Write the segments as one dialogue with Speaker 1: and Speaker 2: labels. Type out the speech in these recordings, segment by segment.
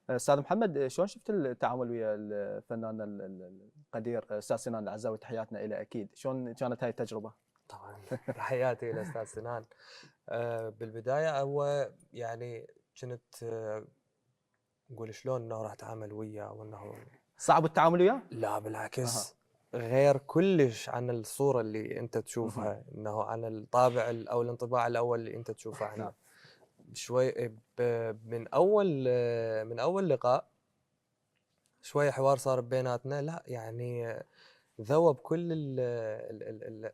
Speaker 1: استاذ محمد، شلون شفت التعامل ويا الفنان القدير استاذ سنان العزاوي؟ تحياتنا له اكيد. شلون كانت هاي التجربه؟
Speaker 2: طبعا تحياتي للاستاذ سنان. بالبدايه هو يعني كنت نقول شلون انه راح اتعامل وياه وانه
Speaker 1: صعب التعامل وياه؟
Speaker 2: لا
Speaker 1: اها.
Speaker 2: بالعكس، غير كلش عن الصوره اللي انت
Speaker 1: مهم.
Speaker 2: تشوفها، انه عن الطابع او الانطباع الاول اللي انت تشوفه
Speaker 1: نعم.
Speaker 2: عنه. شوي من اول لقاء شويه حوار صار بيناتنا، لا يعني ذوب كل ال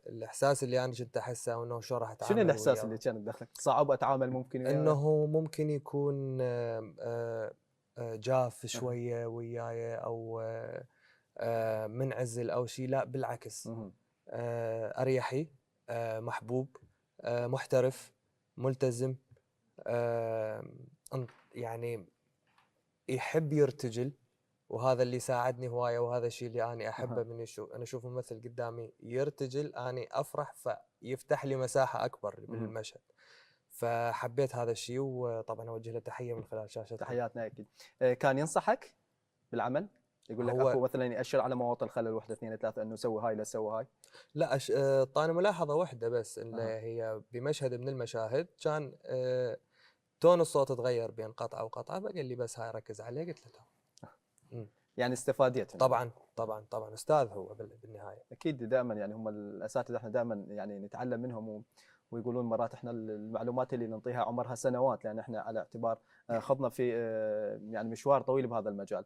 Speaker 2: الاحساس اللي انا كنت احسه، وانه شو راح
Speaker 1: شنو
Speaker 2: اتعامل
Speaker 1: الاحساس اللي
Speaker 2: وياه.
Speaker 1: كان بداخلك؟ صعب اتعامل ممكن وياه؟
Speaker 2: انه ممكن يكون جاف
Speaker 1: اها.
Speaker 2: شويه وياي، او منعزل او شيء. لا بالعكس،
Speaker 1: مهم.
Speaker 2: اريحي، محبوب، محترف، ملتزم، آه، يعني يحب يرتجل. وهذا اللي ساعدني هوايه، وهذا الشيء اللي انا احبه
Speaker 1: اها.
Speaker 2: من انا اشوف ممثل قدامي يرتجل اني افرح، فيفتح لي مساحه اكبر
Speaker 1: مهم.
Speaker 2: بالمشهد. فحبيت هذا الشيء، وطبعا اوجه له تحيه من خلال شاشتكم.
Speaker 1: تحياتنا اكيد. كان ينصحك بالعمل؟ يقول لك
Speaker 2: هو
Speaker 1: اكو مثلا يأشر على مواطن خلل واحده اثنين ثلاثه انه سوي هاي لا سوي هاي؟
Speaker 2: لا طاني ملاحظه واحده بس، اللي
Speaker 1: اها.
Speaker 2: هي بمشهد من المشاهد كان تون الصوت تغير بين قطعه وقطعه، فقال لي بس هاي ركز عليه، قلت له تمام. مم.
Speaker 1: يعني استفاديت منه.
Speaker 2: طبعا طبعا طبعا، استاذ هو بالنهايه.
Speaker 1: اكيد دائما، يعني هم الاساتذه احنا دائما يعني نتعلم منهم ويقولون مرات احنا المعلومات اللي ننطيها عمرها سنوات، لان احنا على اعتبار خضنا في يعني مشوار طويل بهذا المجال.